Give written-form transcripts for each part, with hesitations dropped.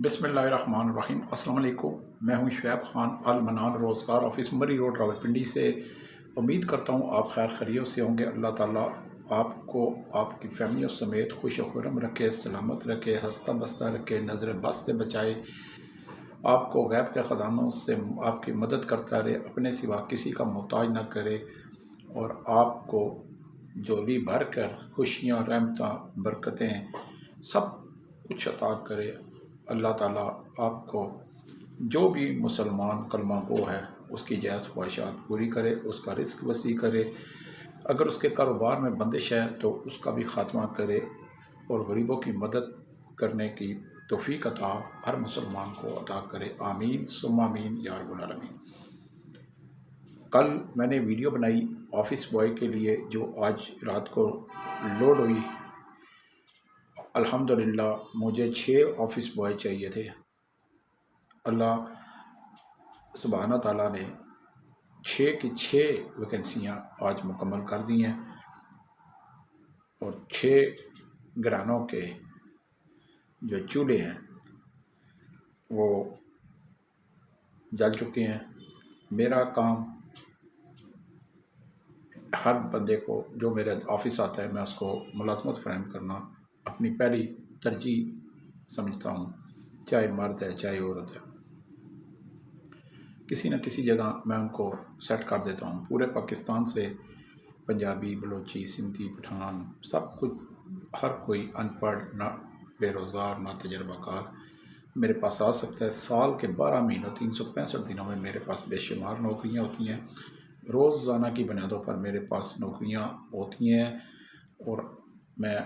बिस्मिल्लाहिर्रहमानिर्रहीम। अस्सलाम वालेकुम। मैं हूं शुएब खान, अल मनान रोज़गार ऑफिस मरी रोड रावलपिंडी से। उम्मीद करता हूं आप खैर खैरियत से होंगे। अल्लाह ताला आपको आपकी फैमिलियों समेत खुश व खुर्रम रखे, सलामत रखे, हंसता बसता रखे, नज़र बस से बचाए, आपको गैब के ख़जानों से आपकी मदद करता रहे, अपने सिवा किसी का मोहताज न करे और आपको झोली भर कर खुशियाँ, रहमतें, बरकतें सब कुछ अता करे। अल्लाह ताला आपको जो भी मुसलमान कलमा गो है उसकी जायज़ ख्वाहिशात पूरी करे, उसका रिस्क वसी करे। अगर उसके कारोबार में बंदिश है तो उसका भी ख़ात्मा करे और गरीबों की मदद करने की तौफीक अता हर मुसलमान को अता करे। आमीन सुम्मा आमीन या रब्बुल आलमीन। कल मैंने वीडियो बनाई ऑफिस बॉय के लिए जो आज रात को लोड हुई। अल्हम्दुलिल्लाह मुझे 6 ऑफिस बॉय चाहिए थे। अल्लाह सुब्हाना ताला ने 6 की 6 वैकेंसियाँ आज मुकम्मल कर दी हैं और 6 घरानों के जो चूल्हे हैं वो जल चुके हैं। मेरा काम हर बंदे को जो मेरे ऑफिस आता है मैं उसको मुलाजमत फ़राहम करना अपनी पहली तरजीह समझता हूँ, चाहे मर्द है चाहे औरत है। किसी न किसी जगह मैं उनको सेट कर देता हूँ। पूरे पाकिस्तान से पंजाबी, बलोची, सिंधी, पठान सब कुछ, हर कोई अनपढ़, ना बेरोज़गार, ना तजर्बाकार मेरे पास आ सकता है। साल के 12 महीनों 365 दिनों में मेरे पास बेशुमार नौकरियाँ होती हैं। रोज़ाना की बुनियादों पर मेरे पास नौकरियाँ होती हैं और मैं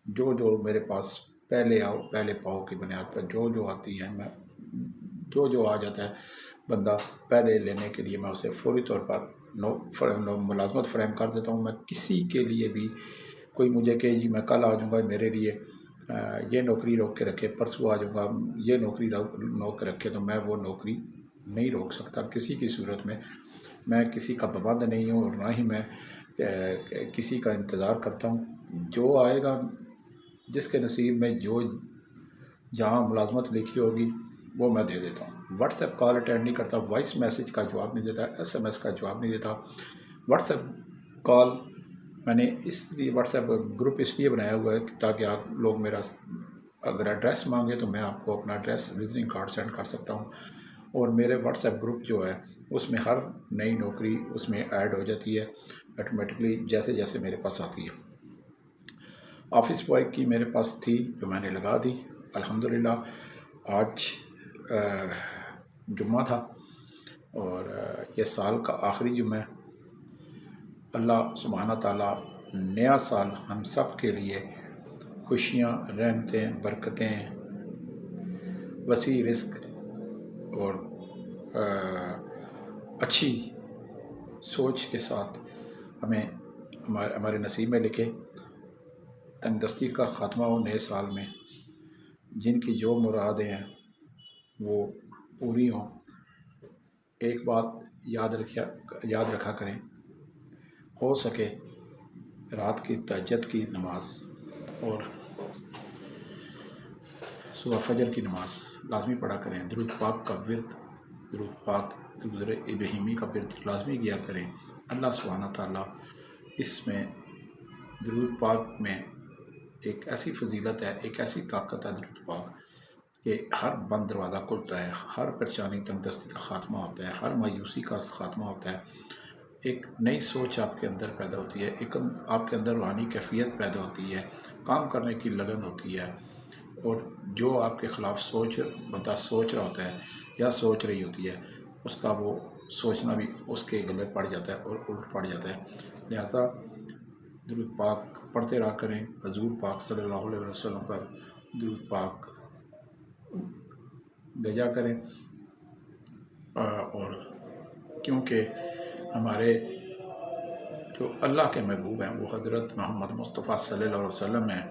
जो मेरे पास पहले आओ पहले पाओ की बुनियाद पर जो आती हैं, मैं जो आ जाता है बंदा पहले लेने के लिए मैं उसे फौरी तौर पर मुलाजमत फ़राहम कर देता हूँ। मैं किसी के लिए भी कोई मुझे कहे जी मैं कल आ जाऊँगा, मेरे लिए ये नौकरी रोक के रखे, परसों आ जाऊँगा ये नौकरी रोक के रखे, तो मैं वो नौकरी नहीं रोक सकता किसी की सूरत में। मैं किसी का पाबंद नहीं हूँ और ना ही मैं किसी का इंतज़ार करता हूँ। जो आएगा, जिसके नसीब में जो जहाँ मुलाजमत लिखी होगी वो मैं दे देता हूँ। व्हाट्सएप कॉल अटेंड नहीं करता, वॉइस मैसेज का जवाब नहीं देता, SMS का जवाब नहीं देता। व्हाट्सएप कॉल मैंने इसलिए व्हाट्सएप ग्रुप इसलिए बनाया हुआ है ताकि आप लोग मेरा अगर एड्रेस मांगे तो मैं आपको अपना एड्रेस, विजिटिंग कार्ड सेंड कर सकता हूँ। और मेरे व्हाट्सएप ग्रुप जो है उसमें हर नई नौकरी उसमें ऐड हो जाती है ऑटोमेटिकली जैसे जैसे मेरे पास आती है। ऑफिस बॉय की मेरे पास थी जो मैंने लगा दी अल्हम्दुलिल्लाह। आज जुम्मा था और ये साल का आखिरी जुम्मा है। अल्लाह सुब्हाना ताला नया साल हम सब के लिए खुशियाँ, रहमतें, बरकतें, वसी रिस्क और अच्छी सोच के साथ हमें हमारे नसीब में लिखे। तंगदस्ती का ख़ात्मा हो नए साल में, जिनकी जो मुरादें हैं वो पूरी हों। एक बात याद रखा करें, हो सके रात की तहज्जुद की नमाज और सुबह फजर की नमाज लाजमी पढ़ा करें। दुरूद पाक का विर्द, दुरूद पाक, दुरूद इब्राहिमी का विर्द लाजमी किया करें। अल्लाह सुब्हाना ताला इसमें दुरूद पाक में एक ऐसी फजीलत है, एक ऐसी ताकत है दुरूद पाक कि हर बंद दरवाज़ा खुलता है, हर परेशानी तंगदस्ती का ख़ात्मा होता है, हर मायूसी का ख़ात्मा होता है। एक नई सोच आपके अंदर पैदा होती है, एक आपके अंदर रूहानी कैफियत पैदा होती है, काम करने की लगन होती है और जो आपके ख़िलाफ़ बंदा सोच रहा होता है या सोच रही होती है उसका वो सोचना भी उसके गले पड़ जाता है और उल्ट पड़ जाता है। लिहाजा दुरूद पाक पढ़ते रहा करें। हजूर पाक सल्लल्लाहु अलैहि वसल्लम पर दुरूद पाक भेजा करें और क्योंकि हमारे जो अल्लाह के महबूब हैं वो हज़रत मोहम्मद मुस्तफ़ा सल्लल्लाहु अलैहि वसल्लम हैं,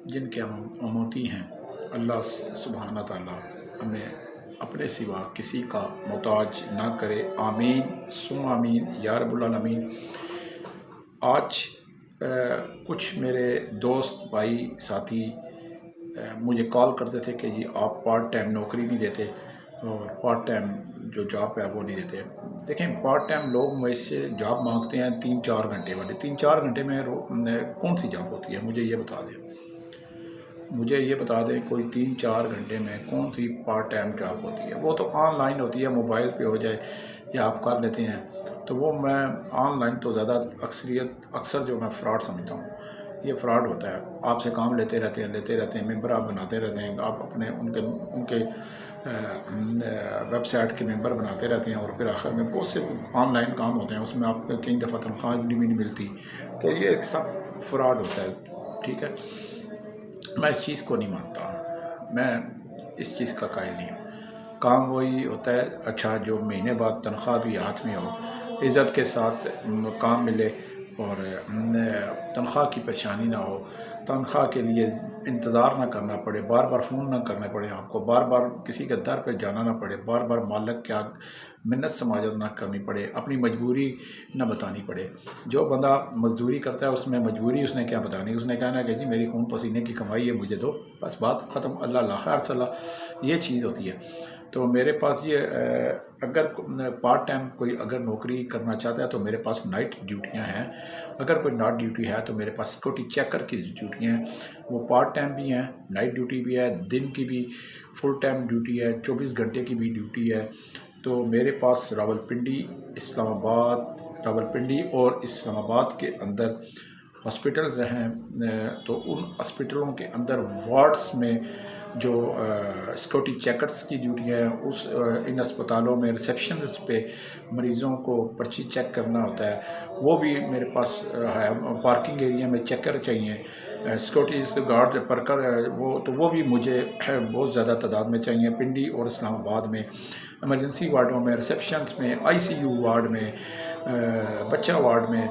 जिनके हम उम्मती हैं। अल्लाह सुब्हाना ताला हमें अपने सिवा किसी का मोहताज ना करे। आमीन सुम्मा आमीन या रब्बुल आलमीन। आज कुछ मेरे दोस्त, भाई, साथी مجھے کال کرتے تھے کہ جی آپ پارٹ ٹائم نوکری نہیں دیتے اور پارٹ ٹائم جو جاب ہے وہ نہیں دیتے۔ دیکھیں پارٹ ٹائم لوگ مجھ سے جاب مانگتے ہیں 3-4 گھنٹے والے، 3-4 گھنٹے میں کون سی جاب ہوتی ہے؟ مجھے یہ بتا دیں، مجھے یہ بتا دیں کوئی 3-4 گھنٹے میں کون سی پارٹ ٹائم جاب ہوتی ہے؟ وہ تو آن لائن ہوتی ہے، موبائل پہ ہو جائے یا آپ کر لیتے ہیں، تو وہ میں آن لائن تو زیادہ اکثر جو میں فراڈ سمجھتا ہوں، یہ فراڈ ہوتا ہے۔ آپ سے کام لیتے رہتے ہیں، ممبر آپ بناتے رہتے ہیں، آپ اپنے ان کے ویب سائٹ کے ممبر بناتے رہتے ہیں اور پھر آخر میں بہت سے آن لائن کام ہوتے ہیں، اس میں آپ کو کئی دفعہ تنخواہ بھی نہیں ملتی، تو یہ ایک سب فراڈ ہوتا ہے، ٹھیک ہے۔ میں اس چیز کو نہیں مانتا، میں اس چیز کا قائل نہیں ہوں۔ کام وہی ہوتا ہے اچھا جو مہینے بعد تنخواہ بھی ہاتھ میں ہو، عزت کے ساتھ کام ملے اور تنخواہ کی پریشانی نہ ہو، تنخواہ کے لیے انتظار نہ کرنا پڑے، بار بار فون نہ کرنے پڑے، آپ کو بار بار کسی کے در پہ جانا نہ پڑے، بار بار مالک کیا منت سماجت نہ کرنی پڑے، اپنی مجبوری نہ بتانی پڑے۔ جو بندہ مزدوری کرتا ہے اس میں مجبوری اس نے کیا بتانی، اس نے کہنا کہ جی میری خون پسینے کی کمائی ہے، مجھے دو، بس بات ختم، اللہ خیر صلاح، یہ چیز ہوتی ہے۔ تو میرے پاس یہ اگر پارٹ ٹائم کوئی اگر نوکری کرنا چاہتا ہے تو میرے پاس نائٹ ڈیوٹیاں ہیں، اگر کوئی نائٹ ڈیوٹی ہے تو میرے پاس سیکورٹی چیکر کی ڈیوٹیاں ہیں، وہ پارٹ ٹائم بھی ہیں، نائٹ ڈیوٹی بھی ہے، دن کی بھی فل ٹائم ڈیوٹی ہے، 24 گھنٹے کی بھی ڈیوٹی ہے۔ تو میرے پاس راولپنڈی اور اسلام آباد کے اندر ہاسپٹلز ہیں، تو ان ہاسپٹلوں کے اندر وارڈز میں جو سیکورٹی چیکرز کی ڈیوٹی ہے، ان اسپتالوں میں ریسیپشنز پہ مریضوں کو پرچی چیک کرنا ہوتا ہے، وہ بھی میرے پاس ہے۔ پارکنگ ایریا میں چیکر چاہیے، سیکورٹی گارڈ وہ بھی مجھے بہت زیادہ تعداد میں چاہیے، پنڈی اور اسلام آباد میں ایمرجنسی وارڈوں میں، ریسیپشنز میں، ICU وارڈ میں، بچہ وارڈ میں،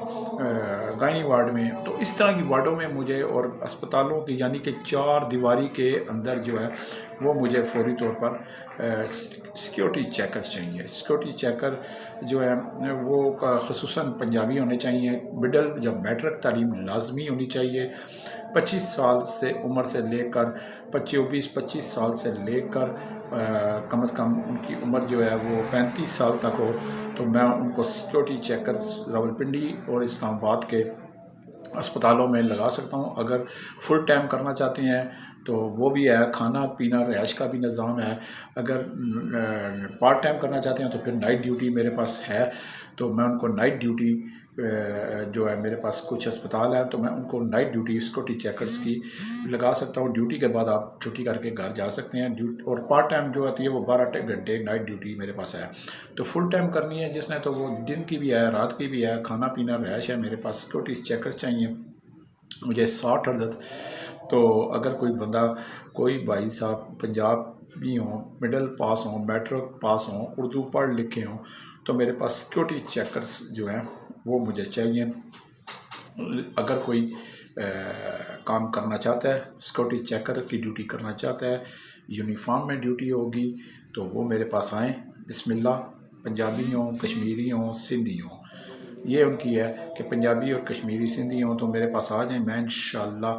گائنی وارڈ میں، تو اس طرح کی وارڈوں میں مجھے اور اسپتالوں کی یعنی کہ 4 دیواری کے اندر جو ہے وہ مجھے فوری طور پر سیکورٹی چیکرز چاہیے۔ سیکورٹی چیکر جو ہے وہ خصوصاً پنجابی ہونے چاہیے، مڈل یا میٹرک تعلیم لازمی ہونی چاہیے، 25 سال سے عمر سے لے کر 25 سال سے لے کر کم از کم ان کی عمر جو ہے وہ 35 سال تک ہو، تو میں ان کو سیکورٹی چیکرز راولپنڈی اور اسلام آباد کے اسپتالوں میں لگا سکتا ہوں۔ اگر فل ٹائم کرنا چاہتے ہیں تو وہ بھی ہے، کھانا پینا رہائش کا بھی نظام ہے۔ اگر پارٹ ٹائم کرنا چاہتے ہیں تو پھر نائٹ ڈیوٹی میرے پاس ہے، تو میں ان کو نائٹ ڈیوٹی جو ہے میرے پاس کچھ اسپتال ہیں تو میں ان کو نائٹ ڈیوٹی سیکورٹی چیکرز کی لگا سکتا ہوں۔ ڈیوٹی کے بعد آپ چھٹی کر کے گھر جا سکتے ہیں، اور پارٹ ٹائم جو ہوتی ہے وہ 12 گھنٹے نائٹ ڈیوٹی میرے پاس ہے۔ تو فل ٹائم کرنی ہے جس نے تو وہ دن کی بھی ہے، رات کی بھی ہے، کھانا پینا رہائش ہے، میرے پاس سیکورٹی چیکرز چاہیے مجھے 60 عدد۔ تو اگر کوئی بندہ، کوئی بھائی صاحب پنجابی ہوں، مڈل پاس ہوں، میٹرک پاس ہوں، اردو پڑھ لکھے ہوں، تو میرے پاس سیکورٹی چیکرز جو ہیں وہ مجھے چاہیے۔ اگر کوئی کام کرنا چاہتا ہے، سیکورٹی چیکر کی ڈیوٹی کرنا چاہتا ہے، یونیفارم میں ڈیوٹی ہوگی، تو وہ میرے پاس آئیں، بسم اللہ، پنجابی ہوں، کشمیری ہوں، سندھی ہوں، یہ ان کی ہے کہ پنجابی اور کشمیری سندھی ہوں تو میرے پاس آ جائیں، میں انشاءاللہ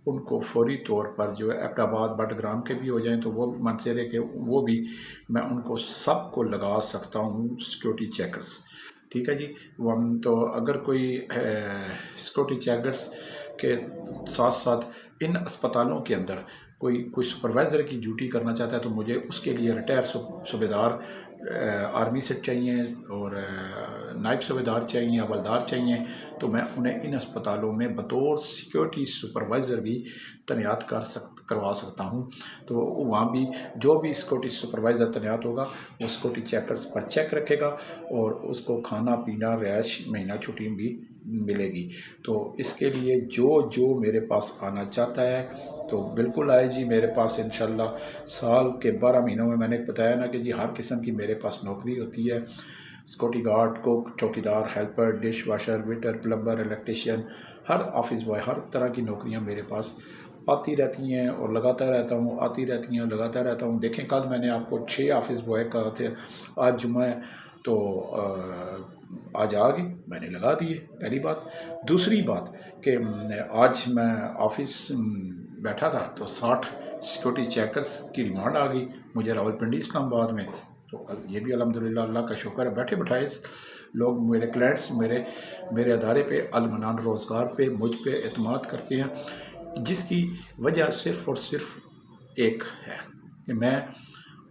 ان کو فوری طور پر جو ہے ایبٹ آباد بٹ گرام کے بھی ہو جائیں تو وہ منصرے کے وہ بھی میں ان کو سب کو لگا سکتا ہوں سیکورٹی چیکرز، ٹھیک ہے جی۔ تو اگر کوئی سیکورٹی چیکرز کے ساتھ ساتھ ان اسپتالوں کے اندر کوئی سپروائزر کی ڈیوٹی کرنا چاہتا ہے تو مجھے اس کے لیے ریٹائر صوبے دار آرمی سے چاہیے اور نائب صوبے دار چاہیے، حوالدار چاہیے، تو میں انہیں ان اسپتالوں میں بطور سیکورٹی سپروائزر بھی تعینات کروا سکتا ہوں۔ تو وہاں بھی جو بھی سیکورٹی سپروائزر تعینات ہوگا وہ سیکورٹی چیکرز پر چیک رکھے گا اور اس کو کھانا پینا رہائش مہینہ چھٹی بھی ملے گی۔ تو اس کے لیے جو میرے پاس آنا چاہتا ہے تو بالکل آئے جی میرے پاس، انشاءاللہ سال کے 12 مہینوں میں نے بتایا نا کہ جی ہر قسم کی میرے پاس نوکری ہوتی ہے، سیکورٹی گارڈ، کوک، چوکیدار، helper, dish washer, waiter, plumber, electrician, ہر آفس بوائے، ہر طرح کی نوکریاں میرے پاس آتی رہتی ہیں اور لگاتا رہتا ہوں، آتی رہتی ہیں اور لگاتا رہتا ہوں۔ دیکھیں کل میں نے آپ کو 6 آفس بوائے کہا تھے، آج جمعہ ہے تو آج آ گئی، میں نے لگا دیے، پہلی بات۔ دوسری بات کہ آج میں آفس بیٹھا تھا تو 60 सिक्योरिटी चेकर्स की डिमांड आ गई मुझे रावलपिंडी इस्लामाबाद में, तो ये भी अल्हम्दुलिल्लाह अल्लाह का शुक्र है, बैठे बैठाए लोग मेरे क्लाइंट्स मेरे अदारे पे अल मनान रोज़गार पे मुझ पे एतमाद करते हैं, जिसकी वजह सिर्फ़ और सिर्फ एक है कि मैं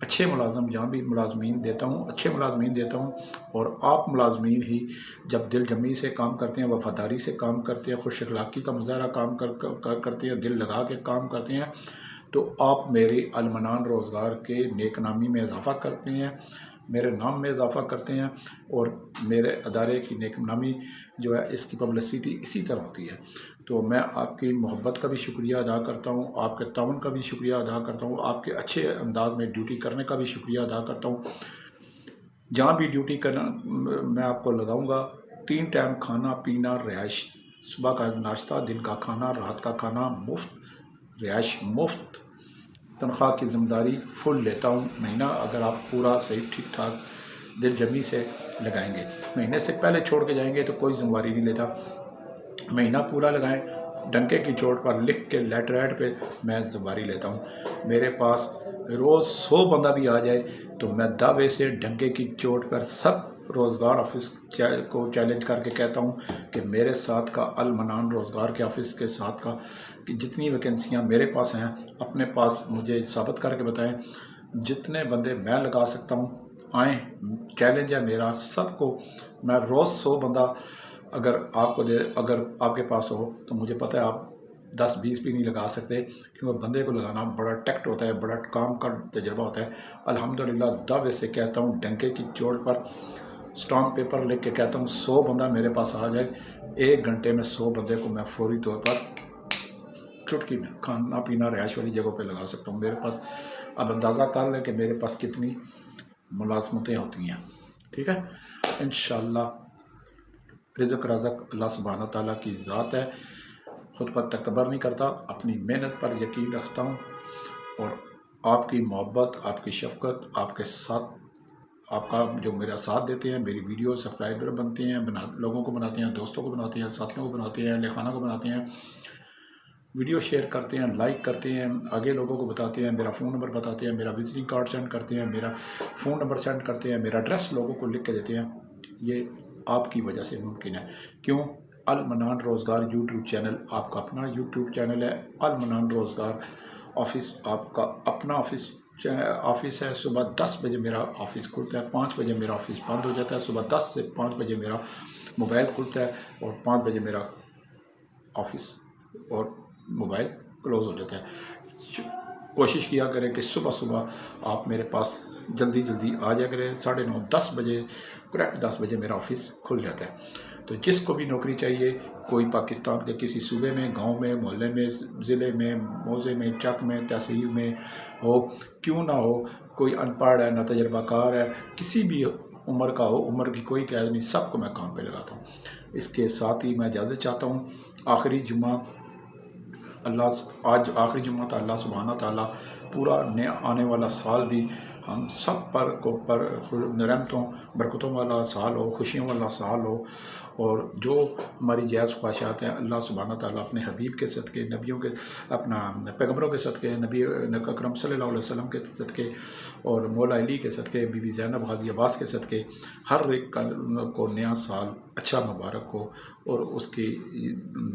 अच्छे मुलाज़म जहाँ भी मुलाज़मीन देता हूँ, अच्छे मुलाज़मीन देता हूँ, और आप मुलाज़मीन ही जब दिल जमी से काम करते हैं, वफ़ादारी से काम करते हैं, खुश अखलाक़ी का मुज़ाहरा काम करते हैं, दिल लगा के काम करते हैं, तो आप मेरे अल मनान रोज़गार के नेक नामी में इजाफ़ा करते हैं, मेरे नाम में इजाफ़ा करते हैं, और मेरे अदारे की नेक नामी जो है इसकी पब्लिसिटी इसी तरह होती है। तो मैं आपकी मोहब्बत का भी शुक्रिया अदा करता हूँ, आपके ताउन का भी शुक्रिया अदा करता हूँ, आपके अच्छे अंदाज में ड्यूटी करने का भी शुक्रिया अदा करता हूँ। जहाँ भी ड्यूटी करना मैं आपको लगाऊंगा, 3 टाइम खाना पीना रिहाइश, सुबह का नाश्ता, दिन का खाना, रात का खाना मुफ्त, रिहाइश मुफ्त, तनख्वाह की ज़िम्मेदारी फुल लेता हूँ। महीना अगर आप पूरा सही ठीक ठाक दिल जमी से लगाएंगे, महीने से पहले छोड़ के जाएंगे तो कोई ज़िम्मेदारी नहीं लेता, महीना पूरा लगाएं, डंके की चोट पर लिख के लेटरहेड पे मैं ज़िम्मेदारी लेता हूँ। मेरे पास रोज़ 100 बंदा भी आ जाए तो मैं दावे से डंके की चोट पर सब रोज़गार ऑफिस को चैलेंज करके कहता हूँ कि मेरे साथ का अल मनान रोज़गार के ऑफिस के साथ का कि जितनी वैकेंसियाँ मेरे पास हैं, अपने पास मुझे साबित करके बताएं, जितने बंदे मैं लगा सकता हूँ आएँ, चैलेंज है मेरा सबको। मैं रोज़ 100 बंदा अगर आपके पास हो तो मुझे पता है आप 10-20 भी नहीं लगा सकते, क्योंकि बंदे को लगाना बड़ा टैक्ट होता है, बड़ा काम का तजुर्बा होता है। अल्हम्दुलिल्लाह दावे से कहता हूँ, डंके की चोट पर स्टाम्प पेपर लिख के कहता हूँ, 100 बंदा मेरे पास आ जाए, 1 घंटे में 100 बंदे को मैं फौरी तौर पर चुटकी में खाना पीना रिहाइश वाली जगहों पे लगा सकता हूँ। मेरे पास अब अंदाज़ा कर लें कि मेरे पास कितनी मुलाजमतें होती हैं। ठीक है, इंशाअल्लाह रिज़्क़ राज़क़ अल्लाह सुब्हानहू तआला की ज़ात है, ख़ुद पर तकब्बर नहीं करता, अपनी मेहनत पर यकीन रखता हूँ, और आपकी मोहब्बत, आपकी शफ़क़त, आपके साथ आपका जो मेरा साथ देते हैं, मेरी वीडियो सब्सक्राइबर बनते हैं, लोगों को बनाते हैं, दोस्तों को बनाते हैं, साथियों को बनाते हैं, लेखाना को बनाते हैं, वीडियो शेयर करते हैं, लाइक करते हैं, आगे लोगों को बताते हैं, मेरा फ़ोन नंबर बताते हैं, मेरा विजिटिंग कार्ड सेंड करते हैं, मेरा फ़ोन नंबर सेंड करते हैं, मेरा एड्रेस लोगों को लिख के देते हैं, ये आपकी वजह से मुमकिन है। क्यों? अल मनान रोज़गार यूट्यूब चैनल आपका अपना यूट्यूब चैनल है। अल मनान रोज़गार ऑफिस आपका अपना ऑफिस है। सुबह 10 बजे मेरा ऑफिस खुलता है, 5 बजे मेरा ऑफिस बंद हो जाता है। सुबह 10 से 5 बजे मेरा मोबाइल खुलता है, और 5 बजे मेरा ऑफिस और मोबाइल क्लोज़ हो जाता है। कोशिश किया करें कि सुबह सुबह आप मेरे पास जल्दी आ जाया करें। 9:30 10 बजे करेक्ट 10 बजे मेरा ऑफिस खुल जाता है। तो जिसको भी नौकरी चाहिए, कोई पाकिस्तान के किसी सूबे में, गांव में, मोहल्ले में, ज़िले में, मौज़े में, चक में, तहसील में हो, क्यों ना हो, कोई अनपढ़ है, ना तजर्बाकार है, किसी भी उम्र का हो, उम्र की कोई कैद नहीं, सबको मैं काम पे लगाता हूँ। इसके साथ ही मैं इजाज़त चाहता हूँ। आखिरी जुम्मा आज आखिरी जुम्मा था। अल्लाह सुब्हाना ताला पूरा नया आने वाला साल भी हम सब पर रहमतों बरकतों वाला साल हो, खुशियों वाला साल हो, और जो हमारी जायज़ ख्वाहिशात हैं अल्लाह सुब्हाना ताला अपने हबीब के सदक़े, नबियों के, अपना पैगम्बरों के सदक़े, नबी अकरम सल्लल्लाहु अलैहि वसल्लम के सदक़े, और मौला अली के सदक़े, बीबी ज़ैनब गाज़ी अब्बास के सदक़े, हर एक को नया साल अच्छा मुबारक हो और उसकी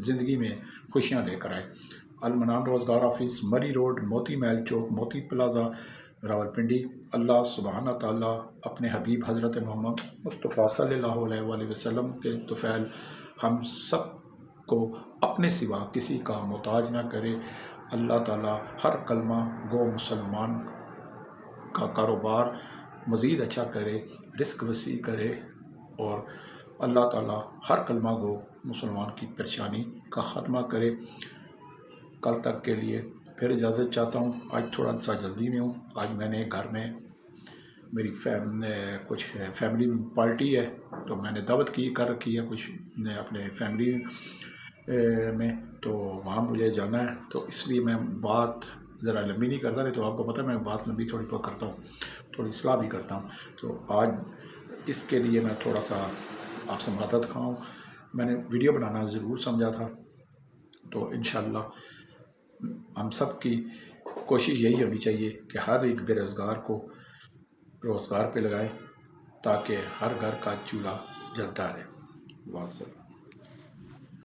ज़िंदगी में खुशियाँ लेकर आए। अल मनान रोज़गार ऑफिस, मरी रोड, मोती महल चौक, मोती प्लाज़ा, रावलपिंडी। अल्लाह सुब्हाना ताला अपने हबीब हज़रत मोहम्मद मुस्तफ़ा सल्लल्लाहु अलैहि वसल्लम के तुफ़ैल हम सब को अपने सिवा किसी का मोहताज ना करे। अल्लाह ताला हर कलमा गो मुसलमान का कारोबार मज़ीद अच्छा करे, रिस्क वसी करे, और अल्लाह ताला हर कलमा गो मुसलमान की परेशानी का ख़त्मा करे। कल तक के लिए फिर इजाज़त चाहता हूँ। आज थोड़ा सा जल्दी में हूँ। आज मैंने घर में मेरी कुछ फैमिली पार्टी है, तो मैंने दावत कर रखी है कुछ अपने फैमिली में, तो वहाँ मुझे जाना है, तो इसलिए मैं बात ज़रा लंबी नहीं करता, नहीं तो आपको पता है मैं बात लंबी थोड़ी करता हूँ, थोड़ी सलाह भी करता हूँ। तो आज इसके लिए मैं थोड़ा सा आपसे मदद खाऊँ, मैंने वीडियो बनाना ज़रूर समझा था। तो इंशाअल्लाह हम सब की کوشش یہی ہونی چاہیے کہ ہر ایک بے روزگار کو روزگار پہ لگائیں تاکہ ہر گھر کا چولہا جلتا رہے۔ واسطہ